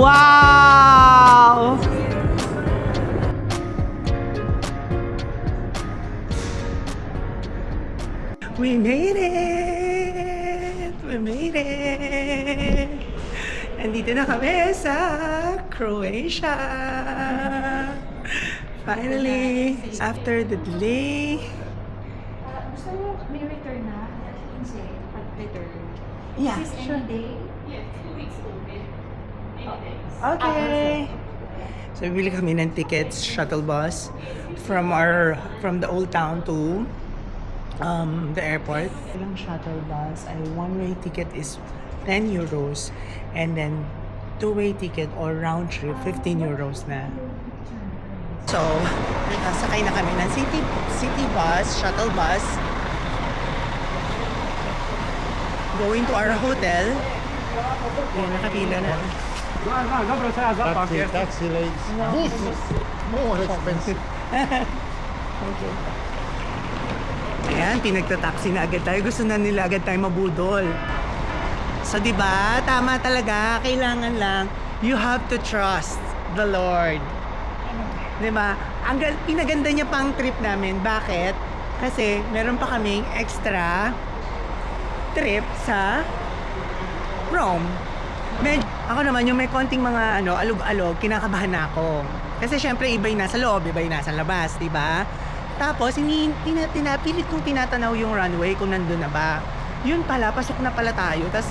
Wow! We made it! We made it! Andito na kami sa Croatia! Finally, after the delay. Gusto mo may return na? Kasi pag-return. Yeah, Is this sure. any day? Okay. So bibili kami ng tickets, shuttle bus from the old town to the airport. Ilang shuttle bus ay one-way ticket is 10 euros and then two-way ticket or round trip 15 euros na. So, sakay na kami ng city bus, shuttle bus going to our hotel. Yan, nakapila na. Taxi rates. More expensive. Okay. Ayan, pinagta-taxi na agad tayo. Gusto na nila agad tayo mabudol. So, di ba? Tama talaga. Kailangan lang, you have to trust the Lord. Di ba? Pinaganda niya pang trip namin. Bakit? Kasi meron pa kaming extra trip sa Rome. Ako naman, yung may konting mga alog-alog, kinakabahan na ako. Kasi syempre, iba yung nasa loob, iba yung nasa labas, di ba? Tapos, pilit kong tinatanaw yung runway kung nandun na ba. Yun pala, pasok na pala tayo. Tapos,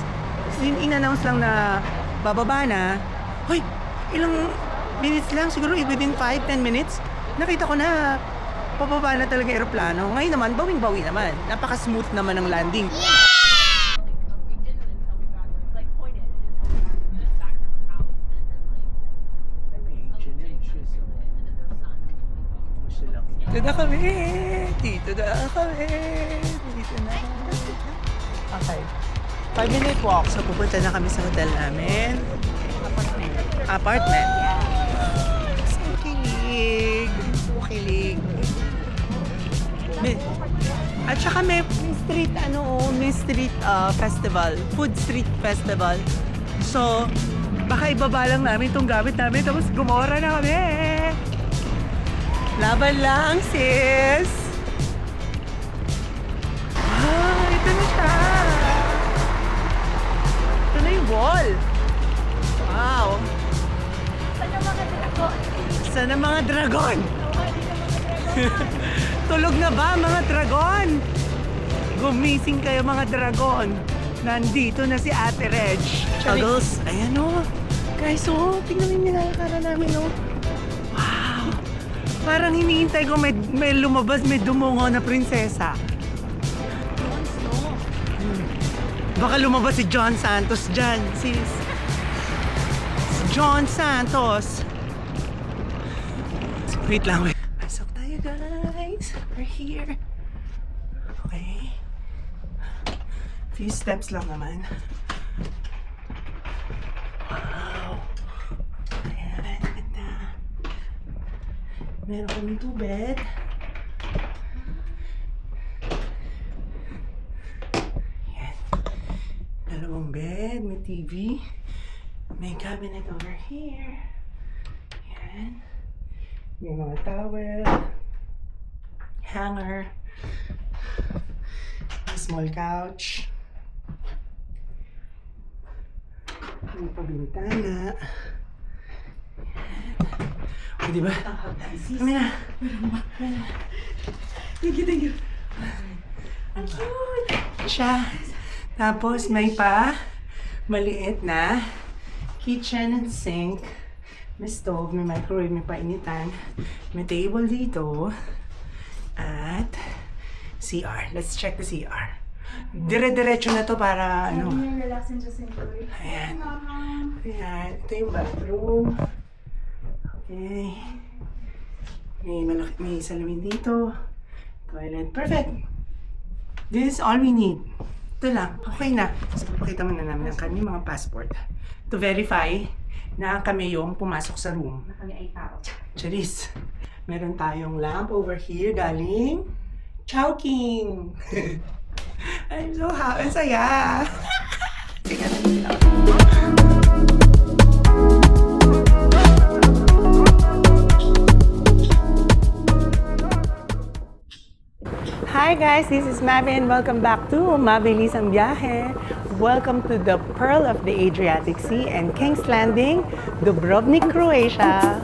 in-announce lang na bababa na. Hoy, ilang minutes lang, siguro within 5-10 minutes, nakita ko na pababa na talaga yung aeroplano. Ngayon naman, bawing-bawi naman. Napaka-smooth naman ng landing. Dito na kami! Dito na kami! Dito na. Okay. 5-minute walk. So, pupunta na kami sa hotel namin. Apartment. So kilig. So kilig. At saka may street festival. Food street festival. So, baka ibaba lang namin itong gamit namin tapos gumora na kami. Laban lang, sis! Ito na siya! Ito na yung wall! Wow! Sana mga dragon! Tulog na ba mga dragon? Gumising kayo mga dragon! Nandito na si Ate Reg. Chuggles, ayan o. Guys, tingnan mo yung nilalakaran namin o. Parang hinihintay ko may lumabas, may dumungo na prinsesa. Baka lumabas si John Santos dyan, sis. Si John Santos. Wait lang, wait. Pasok tayo, guys. We're here. Okay. Few steps lang naman. Wow. Ayan, ganda. Meron kami 2 bed. Ayan. 2 bed, may TV. May cabinet over here. Ayan. May mga towel. Hanger. May small couch. May pabintana. O, diba? Kami na. Thank you. Ang cute! Siya. Tapos may maliit na kitchen and sink. May stove, may microwave, may painitan. May table dito. At CR. Let's check the CR. Dire-diretso na to para Relax and just enjoy. Ayan. Ayan. Ito yung bathroom. Okay. May salamin dito. Toilet. Perfect. This is all we need. Ito lang. Okay na. So, pakita muna namin ang kanyang mga passport to verify na kami yung pumasok sa room. Na kami ay tao. Charis. Meron tayong lamp over here galing Chowking. I'm so happy. Saya. Tingnan natin sila. Hi guys, this is Mavi and welcome back to Mabilis ang Biyahe. Welcome to the Pearl of the Adriatic Sea and King's Landing, Dubrovnik, Croatia.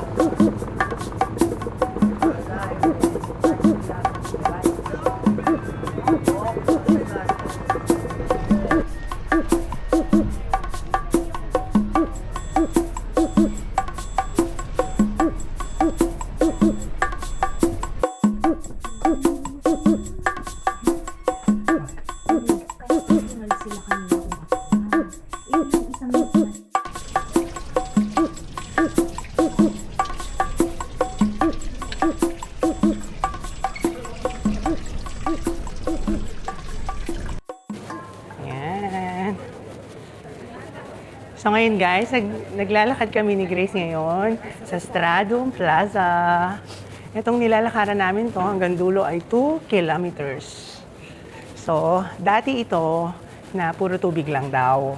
So ngayon guys, naglalakad kami ni Grace ngayon sa Stradum Plaza. Itong nilalakaran namin to hanggang dulo ay 2 kilometers. So, dati ito na puro tubig lang daw.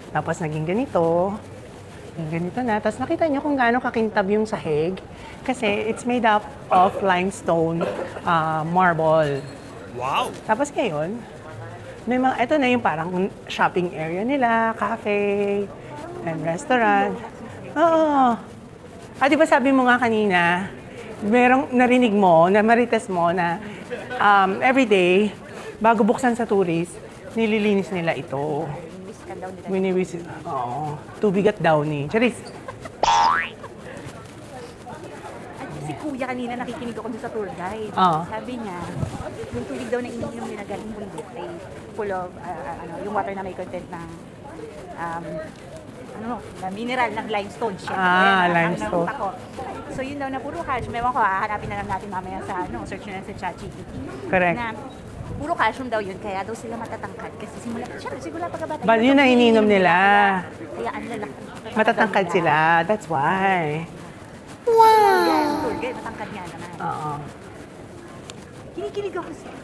Tapos naging ganito na. Tapos nakita niyo kung gaano kakintab yung sahig. Kasi it's made up of limestone marble. Wow! Tapos ngayon, may mga, ito na yung parang shopping area nila, cafe, and restaurant. Oo. Di ba sabi mo nga kanina, merong narinig mo, na marites mo na everyday, bago buksan sa tourist, nililinis nila ito. Winiwis. Oo. Tubig at downy. Charis. Si Kuya kanina nakikinig ako dun sa tour guide. Oo. Sabi niya, yung tubig daw na iniinom nila galing bundok ay full of, yung water na may content ng, na mineral ng limestone siya. Limestone. So yun daw na puro calcium. Ewan ko, hanapin na lang natin mamaya sa, search na lang sa ChatGPT. Correct. Na, puro calcium daw yun, kaya daw sila matatangkad. Kasi sigula pagkabata. But yun ang ininom nila. Kaya ang lalaki. Matatangkad sila. That's why. Wow! Tour guide, matangkad nga naman. Oo. Kinikilig ako siya.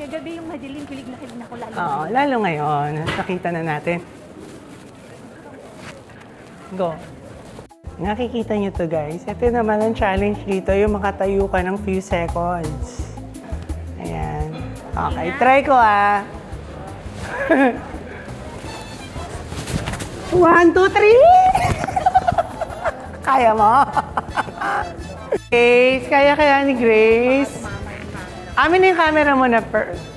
Kagabi yung madilim, kilig na ako lalo. Oo, lalo ngayon. Nakita na natin. Go. Nakikita nyo to guys. Ito naman ang challenge dito, yung makatayo ka ng few seconds. Ayan. Okay, try ko 1, 2, 3! Kaya mo? Grace, kaya ni Grace. Amin na yung camera mo na first.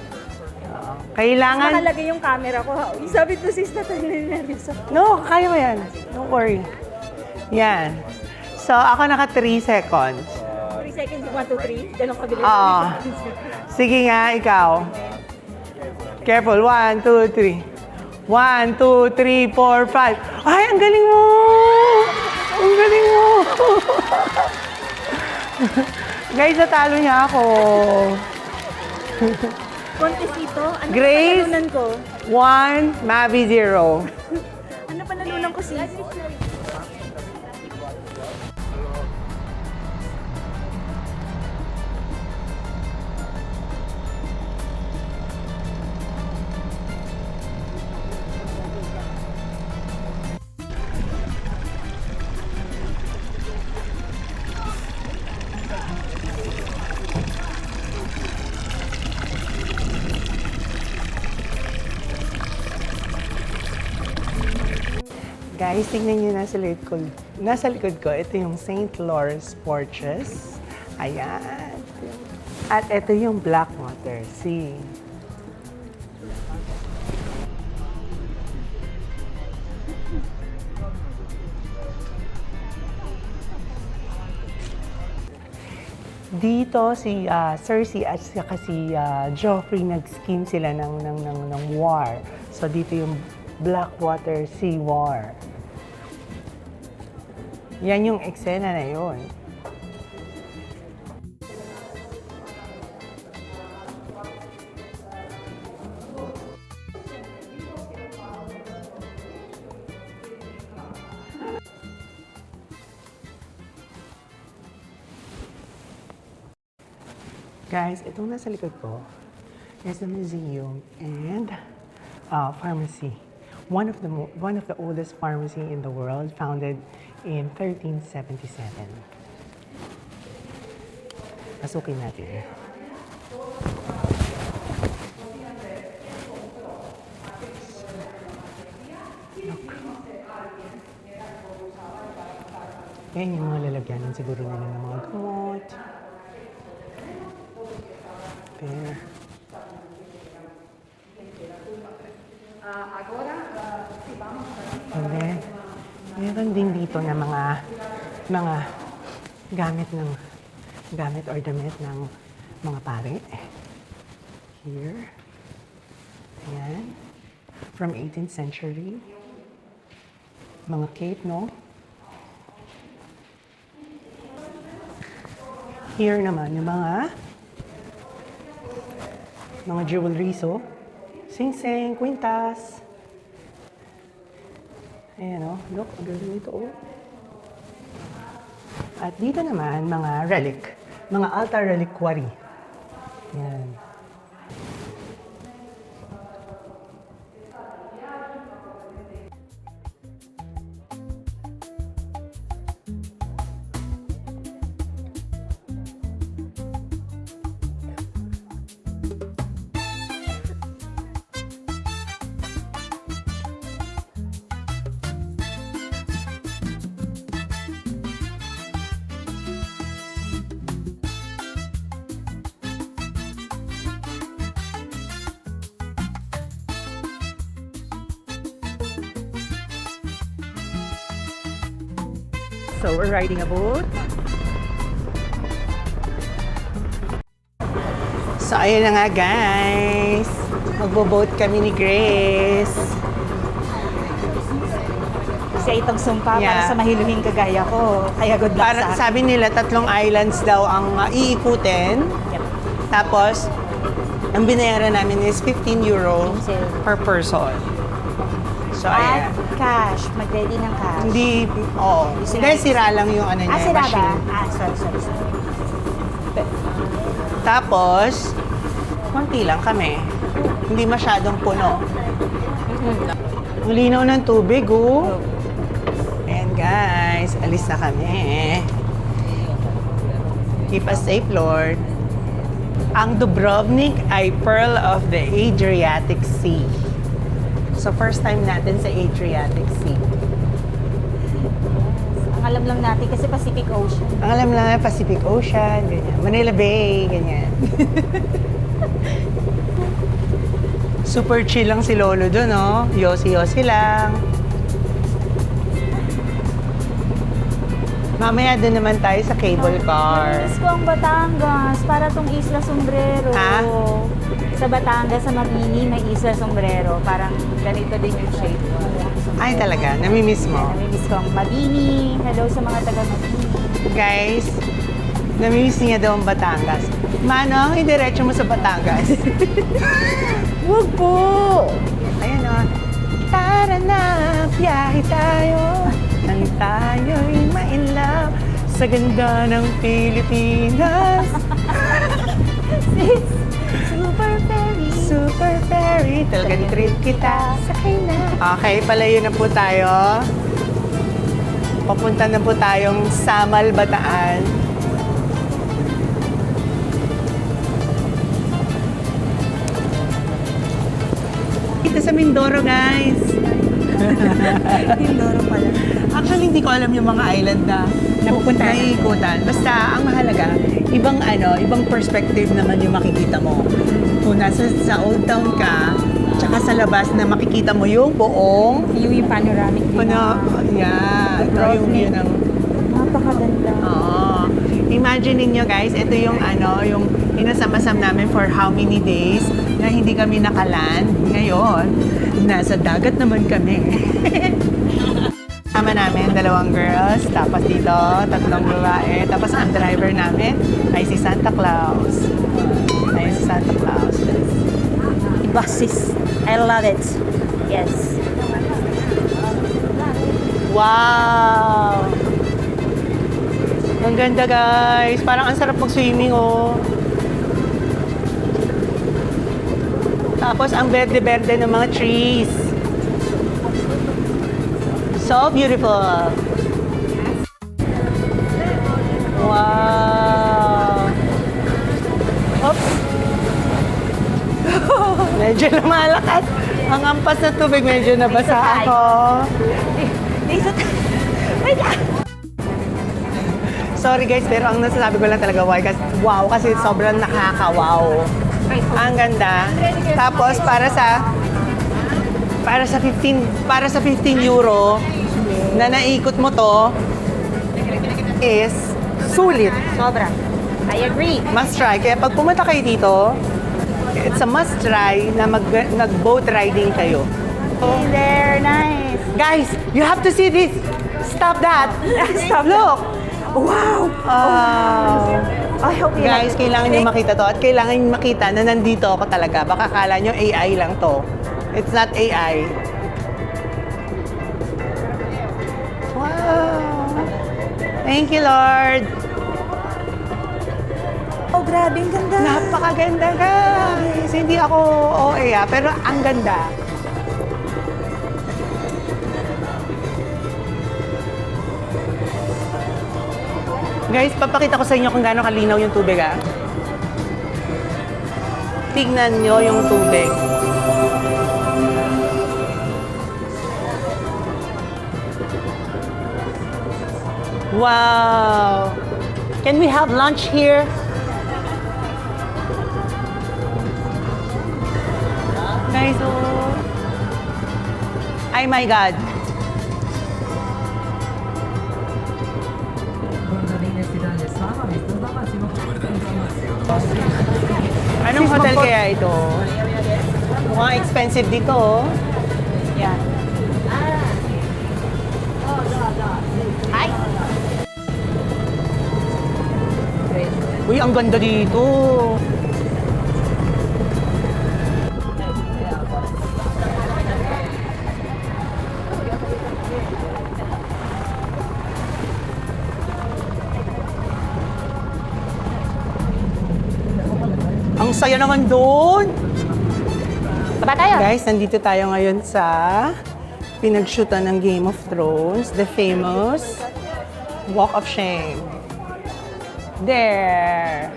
Kailangan... Nakalagay yung camera ko. Sabi to sis na nervous ako. No, kaya mo yan. Don't worry. Yan. So, ako naka 3 seconds. 3 seconds, 1, 2, 3. Ganun kabilis. Oo. Sige nga, ikaw. Careful. 1, 2, 3. 1, 2, 3, 4, 5. Ay, ang galing mo! Ang galing mo! Guys, natalo niya ako. Contest ito? Ano Grace? panalunan ko? 1, Mavi 0. Ano panalunan ko sis? Guys, tingnan niyo nasa likod ko. Nasa likod ko, ito yung St. Lawrence Porches. Ayan. At ito yung Blackwater Sea. Dito si Cersei at saka si Joffrey nag-scheme sila ng war. So dito yung Blackwater Sea War. Yan yung eksena na yun. Guys, itong nasa likod ko is a museum and pharmacy. One of the oldest pharmacy in the world, founded in 1377. Pasukin natin. Yan yung mga lalagyanan siguro nila ng mga gamot. There. And then, meron din dito na mga gamit or damit ng mga pare. Here. Ayan. From 18th century. Mga cape, no? Here naman, yung mga jewelry, so. Sing-sing, kwintas. Ayan, oh. Look, ang ganda nito, oh. At dito naman, mga relic. Mga altar reliquary. Ayan. So we're riding a boat. So ayun na nga guys. Magbo-boat kami ni Grace. Kasi itong sumpa para Yeah. sa mahiluhing kagaya ko. Kaya good luck Para, sa akin. sabi nila 3 islands daw ang iikutin. Yep. Tapos, ang binayaran namin is €15 per person. So At ayan. cash. Mag-ready ng cash. Hindi, oo. Hindi, sira lang yung ano niya, sira ba? machine. Sorry. Tapos, konti lang kami. Hindi masyadong puno. Ang linaw ng tubig, oh. And guys, alis na kami. Keep us safe, Lord. Ang Dubrovnik ay pearl of the Adriatic Sea. So, first time natin sa Adriatic Sea. Ang alam lang natin kasi Pacific Ocean. Ang alam lang, Pacific Ocean, ganyan. Manila Bay, ganyan. Super chill lang si Lolo doon, no? Yosi-yosi lang. Mamaya doon naman tayo sa cable car. Miss ko ang Batangas. Para tong Isla Sombrero. Ha? Sa Batangas, sa Mabini, may Isla Sombrero. Parang ganito din yung shape. Ay, talaga? Namimiss mo? Namimiss ko ang Mabini. Hello sa mga taga Mabini. Guys, namimiss niya daw ang Batangas. Manong, idiretso mo sa Batangas. Wag po! Ayan o. Tara na, biyahe tayo. Nang tayo'y ma-inlove sa ganda ng Pilipinas. Super Ferry. Super Ferry, talagang trip kita. Sakay na. Okay, palayo na po tayo. Papunta na po tayong Samal, Bataan. Ito sa Mindoro, guys. Mindoro pala. Actually, hindi ko alam yung mga island na Napupuntahan. naiikutan. Basta, ang mahalaga, ibang perspective naman yung makikita mo. Kung nasa sa Old Town ka, tsaka sa labas na makikita mo yung buong View yung panoramic view. yeah, ito yung view ng Napakaganda. Oo. Imagine niyo guys, ito yung yung inasam-asam namin for how many days na hindi kami nakaland. Ngayon, nasa dagat naman kami. Sama namin, 2 girls, tapos dito, 3 babae, tapos ang driver namin ay si Santa Claus. Ay, si Santa Claus. Buses. I love it. Yes. Wow! Ang ganda guys. Parang ang sarap mag-swimming oh. Tapos ang berde-berde ng mga trees. So beautiful. Wow! Oops! Medyo lumalakas. Ang ampas na tubig, medyo nabasa ako. Wait lang. Sorry guys, pero ang nasasabi ko lang talaga wow kasi sobrang nakaka-wow. Ang ganda. Tapos para sa 15 euro na naikot mo to is sulit. Sobra. I agree. Must try. Kaya pag pumunta kayo dito, it's a must try na nag-boat riding kayo. Hey there, nice. Guys, you have to see this. Stop that. Stop. Look. Wow. I hope you Guys, kailangan nyo makita to at kailangan nyo makita na nandito ako talaga. Baka kala nyo AI lang to. It's not AI. Wow. Thank you, Lord. Oh, grabe, ang ganda. Napakaganda, guys. Hindi ako OA pero ang ganda. Guys, papakita ko sa inyo kung gaano kalinaw yung tubig, Tignan nyo yung tubig. Wow! Can we have lunch here? Guys, oh. Ay my God. Anong hotel kaya ito? Mukhang expensive dito, oh. Yan. Hi. Uy, ang ganda dito. Ang saya naman doon. Baba tayo. Guys, nandito tayo ngayon sa pinag-shootan ng Game of Thrones, the famous Walk of Shame. There.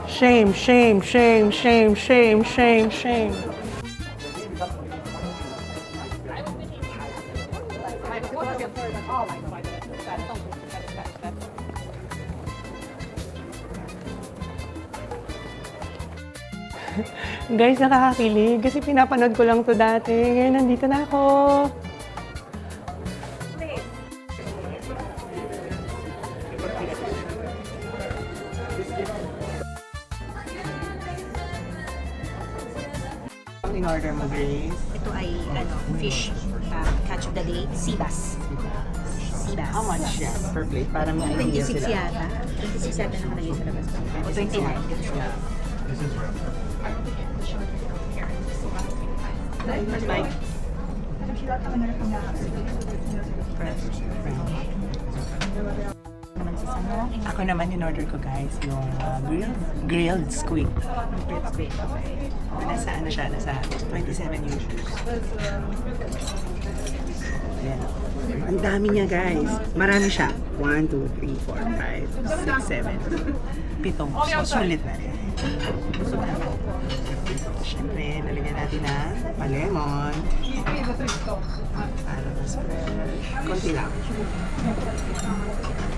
Shame, shame, shame, shame, shame, shame, shame. Guys, nakakakilig kasi pinapanood ko lang to dati. Ngayon, nandito na ako. Ang in-order mo, Grace? Ito ay fish catch of the day, sea bass. Sea bass. How much yan per plate? Para may idea 26 sila. yata. 26 yata nakalagay sa labas. O, 29. Like, Naman sa sana. ako naman in-order ko guys yung grilled squid. Nasa ano siya, nasa 27 euros. Ayan. Ang dami niya guys. Marami siya. 1, 2, 3, 4, 5, 6, 7. 7. So, sulit na rin. Siyempre, lalagyan natin ng palemon. Para mas konti lang.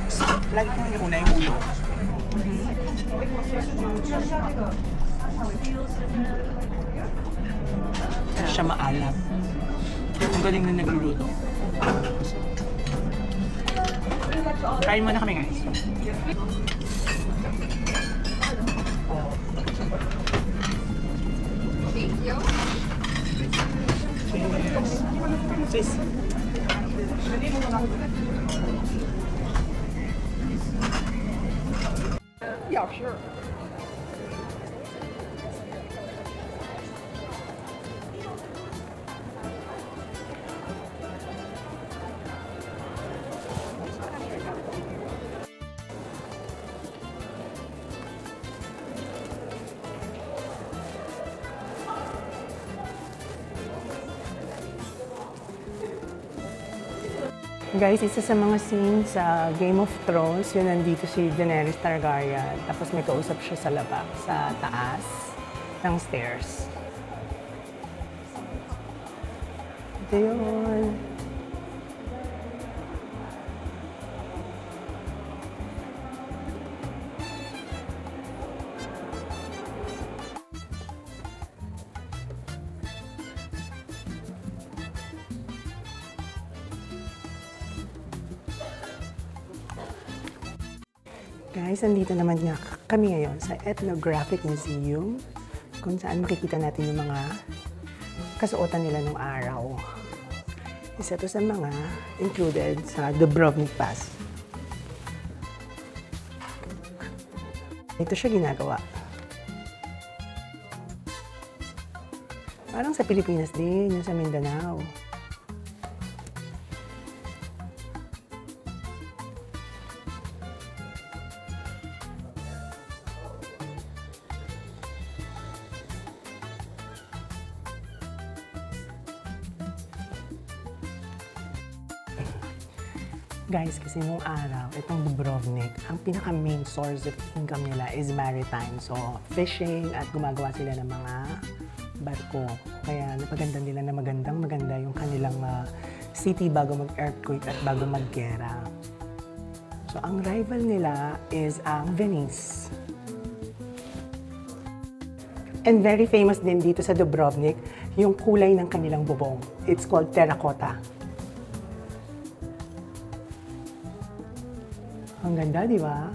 So, lagi ko yung una yung ulo. Kasi siya maalat. Kaya ang galing na nagluluto. Kain muna kami guys. Sis. Yeah, sure. Guys, isa sa mga scenes sa Game of Thrones, yun nandito si Daenerys Targaryen. Tapos may kausap siya sa labas, sa taas ng stairs. Ito yun. Guys, andito naman nga kami ngayon sa Ethnographic Museum kung saan makikita natin yung mga kasuotan nila nung araw. Isa to sa mga included sa Dubrovnik Pass. Ito siya ginagawa. Parang sa Pilipinas din, yung sa Mindanao. Guys, kasi nung araw, itong Dubrovnik, ang pinaka-main source of income nila is maritime. So, fishing at gumagawa sila ng mga barko. Kaya napaganda nila na maganda yung kanilang city bago mag-earthquake at bago mag-gera. So, ang rival nila is ang Venice. And very famous din dito sa Dubrovnik, yung kulay ng kanilang bubong. It's called terracotta. Ang ganda, di ba?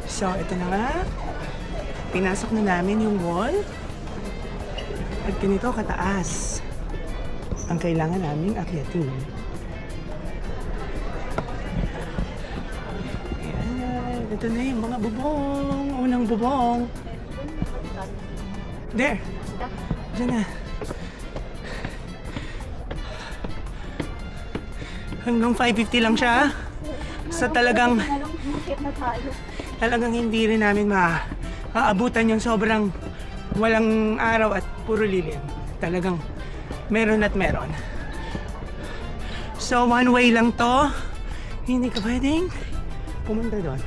So, ito na nga. Pinasok na namin yung wall. At ganito kataas ang kailangan naming akyatin. Ayan, ito na yung mga bubong. Unang bubong. There. Diyan na. Hanggang 550 lang siya. So talagang hindi rin namin maaabutan yung sobrang walang araw at puro lilim. Talagang meron at meron. So, one way lang to. Hindi ka pwedeng pumunta doon.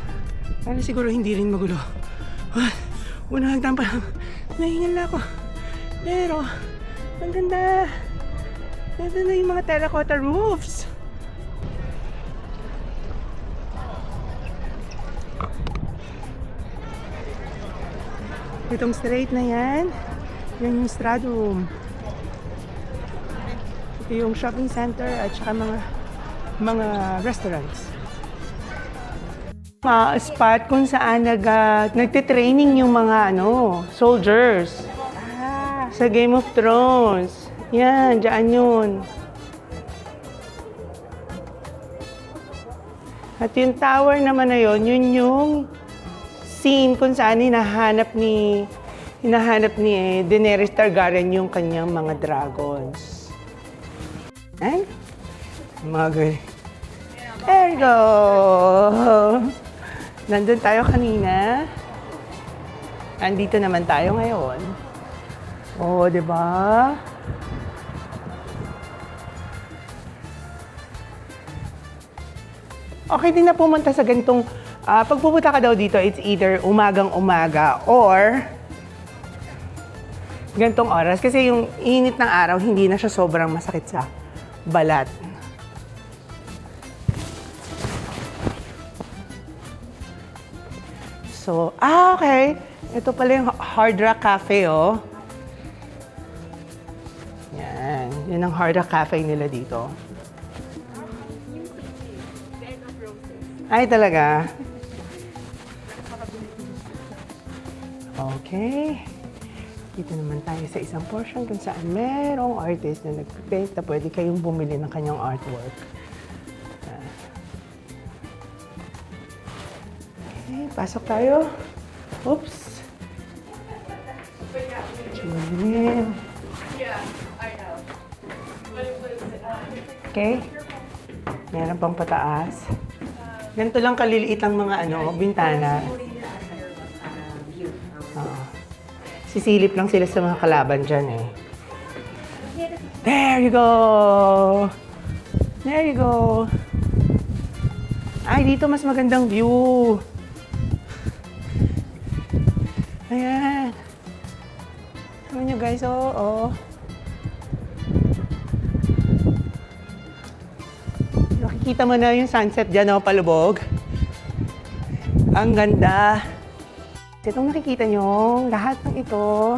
Para siguro hindi rin magulo. Unang hagdan pa lang. Nahingal na ako. Pero, ang ganda. Ito na yung mga terracotta roofs. Itong straight na yan, yan yung Stradum. Ito yung shopping center at saka mga restaurants. Spot kung saan nagtitraining yung mga soldiers. Sa Game of Thrones. Yan, dyan yun. At yung tower naman na yun yung scene kung saan hinahanap ni Daenerys Targaryen yung kanyang mga dragons. Ay, mga girl. There you go! Nandun tayo kanina. Andito naman tayo ngayon. Oh, di ba? Okay din na pumunta sa ganitong pag pupunta ka daw dito, it's either umagang-umaga or ganitong oras. Kasi yung init ng araw, hindi na siya sobrang masakit sa balat. So, okay. Ito pala yung Hard Rock Cafe, oh. Yan. Yun ang Hard Rock Cafe nila dito. Ay, talaga? Okay. Dito naman tayo sa isang portion kung saan merong artist na nag-paint na pwede kayong bumili ng kanyang artwork. Okay, pasok tayo. Oops. Chilin. Okay. Meron pang pataas. Ganito lang kaliliit ang mga bintana. Sisilip lang sila sa mga kalaban dyan eh. There you go! There you go! Ay, dito mas magandang view. Ayan. Tignan nyo guys, oh. Kita mo na yung sunset dyan, oh, palubog. Ang ganda. Itong nakikita nyo, lahat ng ito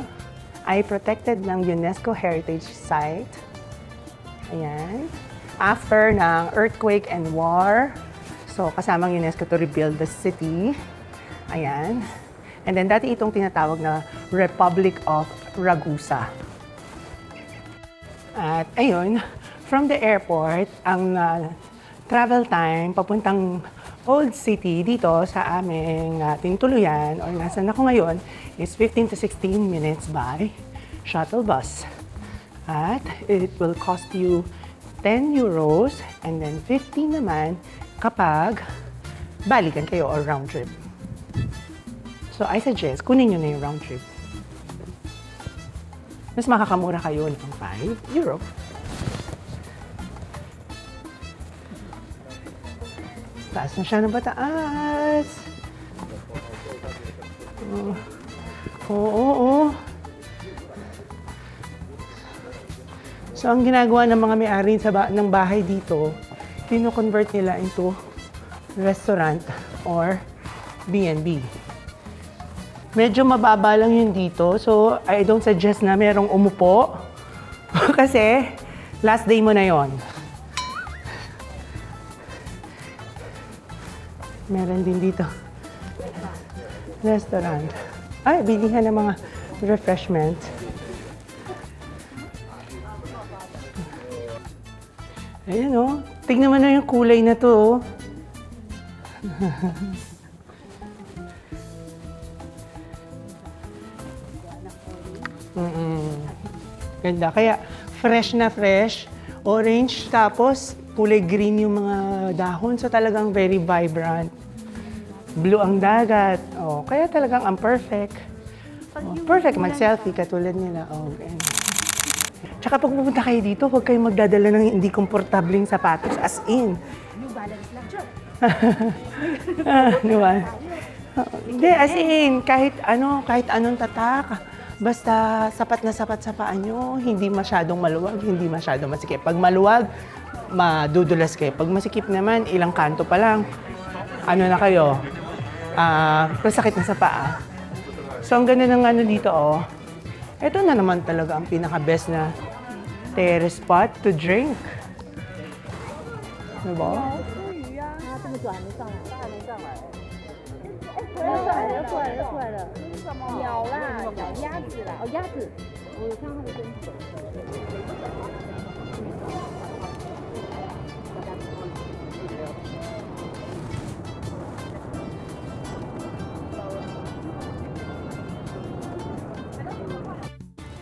ay protected ng UNESCO Heritage Site. Ayan. After ng earthquake and war, so kasamang UNESCO to rebuild the city. Ayan. And then dati itong tinatawag na Republic of Ragusa. At ayun, from the airport, ang travel time papuntang Old City dito sa aming tuluyan or nasan ako ngayon is 15 to 16 minutes by shuttle bus. At it will cost you 10 euros and then 15 naman kapag balikan kayo or round trip. So I suggest kunin nyo na yung round trip. Mas makakamura kayo ng 5 euro. Taas na siya ng pataas. Oo. So, ang ginagawa ng mga may-ari ng bahay dito, kino-convert nila into restaurant or B&B. Medyo mababa lang yun dito, so I don't suggest na merong umupo. Kasi, last day mo na yon. Meron din dito. Restaurant. Ay, bilihan ng mga refreshment. Ayan o. Tignan mo na yung kulay na to. Ganda. Kaya fresh na fresh. Orange. Tapos kulay green yung mga dahon. So talagang very vibrant. Blue ang dagat. Oh, kaya talagang ang perfect. Oh, perfect mag-selfie katulad nila. Oh, ganyan. Tsaka pag pupunta kayo dito, huwag kayong magdadala ng hindi komportabling sapatos. As in. New Balance lang siya. Di ba? Hindi, as in, kahit anong tatak, basta sapat na sapat sa paa nyo, hindi masyadong maluwag, hindi masyadong masikip. Pag maluwag, madudulas kayo. Pag masikip naman, ilang kanto pa lang, na kayo, masakit na sa paa. So, ang ganda ng dito, oh. Ito na naman talaga ang pinaka-best na terrace spot to drink. Diba? 这么短没上来，大没上来。哎，回来了，过来了，过来了。这是什么？鸟啦，鸟鸭子啦，哦鸭子，我有看到它的身体。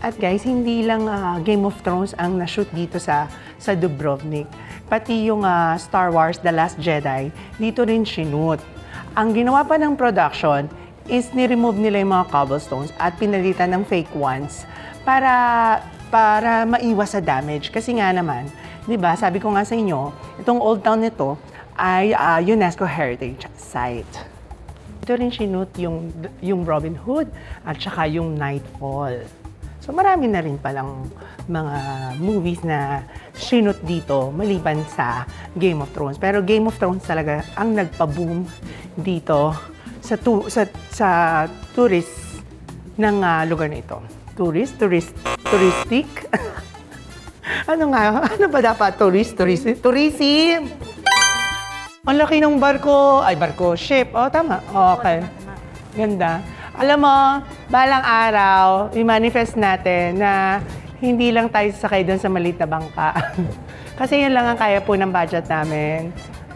At guys, hindi lang Game of Thrones ang na-shoot dito sa Dubrovnik. Pati yung Star Wars The Last Jedi, dito rin sinut. Ang ginawa pa ng production is ni-remove nila yung mga cobblestones at pinalitan ng fake ones para maiwas sa damage. Kasi nga naman, di ba, sabi ko nga sa inyo, itong Old Town nito ay UNESCO Heritage Site. Ito rin sinut yung Robin Hood at saka yung Nightfall. So marami na rin palang mga movies na sinut dito maliban sa Game of Thrones. Pero Game of Thrones talaga ang nagpa-boom dito sa tourist ng lugar na ito. Touristic? Ano ba dapat? Tourism! Ang laki ng ship. Oh, tama. Okay. Ganda. Alam mo, balang araw, i-manifest natin na hindi lang tayo sasakay doon sa maliit na bangka. Kasi yun lang ang kaya po ng budget namin.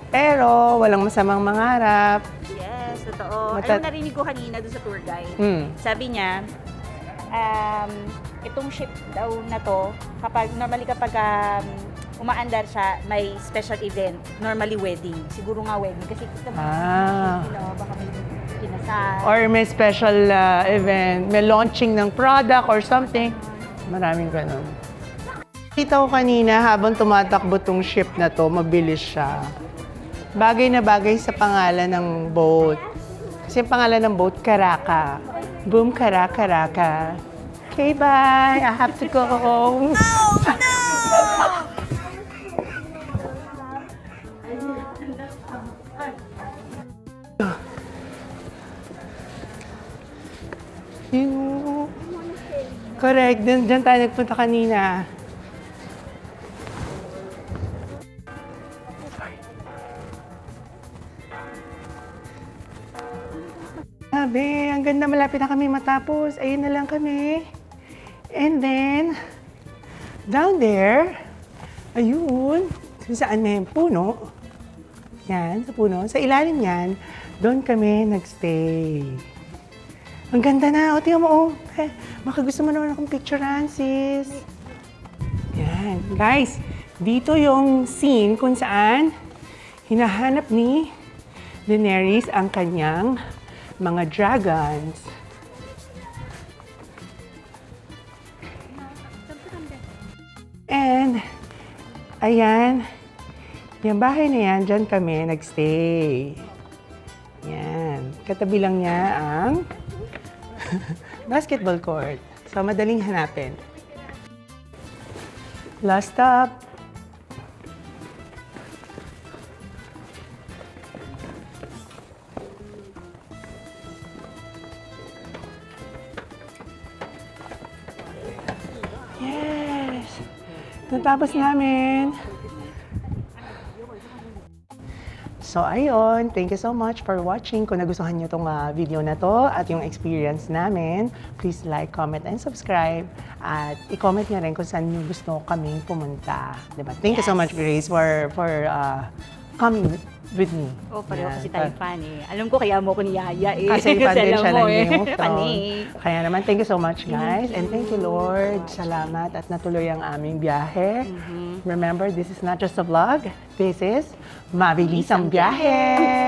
Pero walang masamang mangarap. Yes, totoo. Alam, narinig ko kanina doon sa tour guide. Sabi niya, itong ship daw na to, normally kapag umaandar siya, may special event. Normally wedding. Siguro nga wedding. Kasi ito baka may kinasal. Or may special event, may launching ng product or something. Maraming ganun. Kita ko kanina habang tumatakbo tong ship na to, mabilis siya. Bagay na bagay sa pangalan ng boat. Kasi ang pangalan ng boat, Karaka. Boom, Karaka. Okay, bye. I have to go home. Oh, no! Yun. Correct. Diyan tayo nagpunta kanina. Sabi, ang ganda, malapit na kami matapos. Ayun na lang kami. And then, down there, ayun, kung saan may puno. Yan, sa puno. Sa ilalim yan, doon kami nagstay. Ang ganda na. O, tingnan mo, oh. Eh, baka gusto mo naman akong picturean, sis. Yan. Guys, dito yung scene kung saan hinahanap ni Daenerys ang kanyang mga dragons. And, ayan, yung bahay na yan, dyan kami nagstay. Yan. Katabi lang niya ang basketball court. So, madaling hanapin. Last stop. Yes! Natapos namin. So, ayun. Thank you so much for watching. Kung nagustuhan nyo itong video na to at yung experience namin, please like, comment, and subscribe. At i-comment nyo rin kung saan nyo gusto kaming pumunta. Diba? Thank you so much, Grace, for coming with me. Oh, pareho kasi tayo fan eh. Alam ko kaya mo ko niyaya eh. Kasi fan din alam siya mo ng eh. Game of Fan Thrones. eh. Kaya naman, thank you so much, guys. And thank you, Lord. Salamat at natuloy ang aming biyahe. Remember, this is not just a vlog. This is Mabilis ang Biyahe!